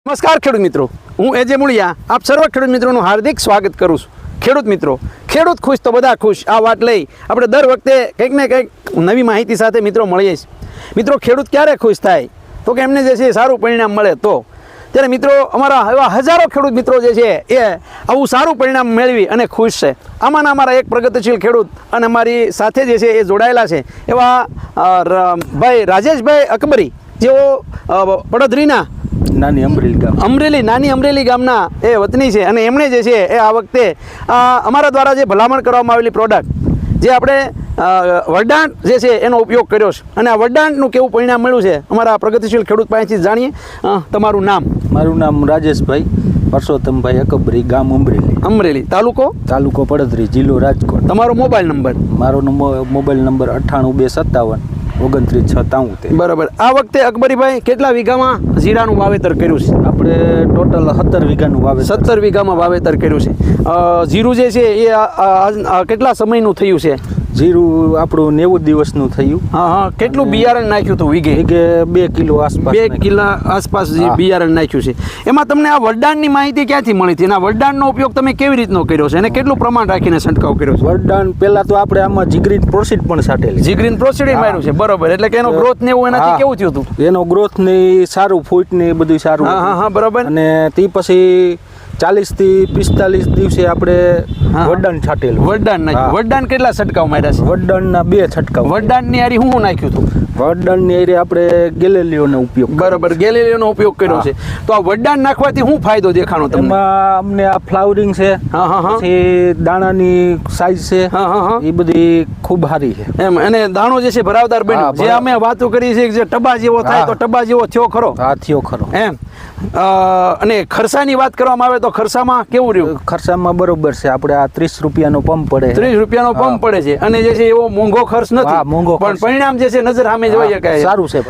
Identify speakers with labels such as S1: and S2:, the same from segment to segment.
S1: નમસ્કાર ખેડૂત મિત્રો, હું એજે મુળિયા આપ સર્વ ખેડૂત મિત્રોનું હાર્દિક સ્વાગત કરું છું. ખેડૂત મિત્રો, ખેડૂત ખુશ તો બધા ખુશ, આ વાત લઈ આપણે દર વખતે કંઈક ને કંઈક નવી માહિતી સાથે મિત્રો મળીએ છીએ. મિત્રો, ખેડૂત ક્યારે ખુશ થાય તો કે એમને જે છે સારું પરિણામ મળે તો. ત્યારે મિત્રો, અમારા એવા હજારો ખેડૂત મિત્રો જે છે એ આવું સારું પરિણામ મેળવી અને ખુશ છે. આમાંના અમારા એક પ્રગતિશીલ ખેડૂત અને અમારી સાથે જે છે એ જોડાયેલા છે એવા ભાઈ રાજેશભાઈ અકબરી, જેઓ પડદરીના નાની અમરેલી ગામના એ વતની છે. અને એમણે જે છે એ આ વખતે અમારા દ્વારા જે ભલામણ કરવામાં આવેલી પ્રોડક્ટ જે આપણે વરદાન જે છે એનો ઉપયોગ કર્યો છે અને આ વરદાનનું કેવું પરિણામ મળ્યું છે અમારા પ્રગતિશીલ ખેડૂત પાસેથી જાણીએ. તમારું નામ?
S2: મારું નામ રાજેશભાઈ પરસોત્તમભાઈ અકબરી, ગામ
S1: અમરેલી, તાલુકો
S2: પડદરી, જિલ્લો રાજકોટ.
S1: તમારો મોબાઈલ નંબર?
S2: મારો મોબાઈલ નંબર 98 257 29 673.
S1: બરાબર. આ વખતે અકબરીભાઈ કેટલા વીઘામાં જીરાનું વાવેતર કર્યું છે?
S2: આપણે ટોટલ 17 વીઘાનું વાવેતર.
S1: 17 વીઘામાં વાવેતર કર્યું છે. જીરું જે છે એ કેટલા સમયનું થયું છે?
S2: જીરું આપણું 90 દિવસનું થયું.
S1: હા. કેટલું બિયારણ નાખ્યું હતું વીઘે?
S2: 2 કિલો આસપાસ.
S1: 2 કિલો આસપાસ બિયારણ નાખ્યું છે. એમાં તમને આ વરદાનની માહિતી ક્યાંથી મળી હતી? એના વરદાનનો ઉપયોગ તમે કેવી રીતનો કર્યો છે અને કેટલું પ્રમાણ રાખીને છંટકાવ કર્યો છે?
S2: વરદાન પહેલા તો આપણે આમાં જીગ્રીન પ્રોસીડ પણ છાંટેલી.
S1: જીગ્રીન પ્રોસીડ માર્યું છે, બરોબર. એટલે કે એનો ગ્રોથ ને એવું એનાથી કેવું થયું હતું?
S2: એનો ગ્રોથ ને સારું, ફૂટ ને બધું સારું.
S1: હા, બરોબર.
S2: અને તે પછી 40 થી 45 દિવસે આપણે વરદાન છાંટેલું.
S1: વરદાન કેટલા છંટકાવ માર્યા છે?
S2: વરદાનના 2 છંટકાવ.
S1: વરદાનની હારી હું નાખ્યું હતું?
S2: વરદાનની હારી આપણે ગેલેલિયોનો ઉપયોગ.
S1: બરાબર, ગેલેલિયોનો ઉપયોગ કર્યો છે. તો આ વરદાન નાખવાથી શું ફાયદો દેખાણો તમને?
S2: એમાં અમને આ ફ્લાવરિંગ છે, પછી દાણાની સાઈઝ છે, એ બધી ખૂબ સારી છે
S1: એમ. અને દાણો જે છે ભરાવદાર બન્યો. જે અમે વાતો કરી છે જે ટબા જેવો થાય તો ટબા જેવો થયો ખરો?
S2: હા, થયો ખરો
S1: એમ. અને ખર્ચાની વાત કરવામાં આવે તો ખર્ચામાં કેવું રહ્યું?
S2: ખર્ચામાં બરોબર છે. આપણે આ 30 રૂપિયાનો પંપ પડે.
S1: 30 રૂપિયાનો પંપ પડે છે અને જે છે એવો મોંઘો ખર્ચ નથી. પણ પરિણામ જે છે નજર સામે જોઈ શકાય.
S2: સારું છે.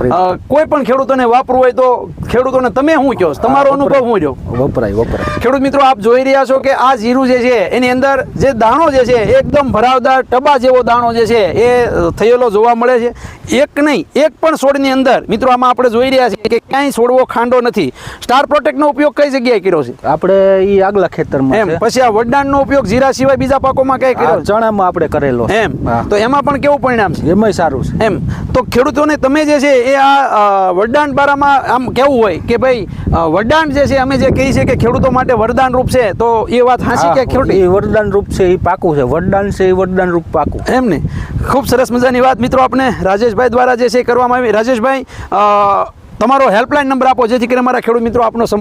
S1: કોઈ પણ ખેડૂતોને વાપરવું હોય તો ખેડૂતોને તમે શું કહો? તમારો અનુભવ શું રહ્યો?
S2: વપરાય.
S1: ખેડૂત મિત્રો, આપ જોઈ રહ્યા છો કે આ જીરું જે છે એની અંદર જે દાણો જે છે એકદમ ભરાવદાર ટબા જેવો દાણો જે છે એ થયેલો જોવા મળે છે. એક નહીં, એક પણ છોડની અંદર મિત્રો આમાં આપણે જોઈ રહ્યા છીએ કે ક્યાંય છોડવો ખાંડો નથી. સ્ટાર પ્રોટેક્ટનો ઉપયોગ કઈ જગ્યાએ કર્યો છે?
S2: આપણે ઈ આગલા ખેતરમાં છે.
S1: પછી આ વરદાનનો ઉપયોગ જીરા સિવાય બીજા પાકોમાં કઈ કર્યો?
S2: ચણામાં આપણે કરેલો
S1: એમ. તો એમાં પણ કેવું પરિણામ છે?
S2: એમાંય સારું છે
S1: એમ. તો ખેડૂતોને તમે જે છે એ આ વરદાન બારામાં આમ કેવું હોય કે ભાઈ વરદાન જે છે અમે જે કહીએ છીએ કે ખેડૂતો માટે વરદાન રૂપ છે, તો એ વાત સાચી કે ખોટી?
S2: એ વરદાન રૂપ છે, એ પાકું છે. વરદાન છે એ વરદાન રૂપ પાકું.
S1: એમ ને. ખૂબ સરસ મજાની વાત મિત્રો આપણે રાજેશભાઈ દ્વારા જે છે કરવામાં આવી. રાજેશભાઈ, તમારો હેલ્પલાઇન નંબર આપો જેથી કરીને અમારા ખેડૂત મિત્રો આપનો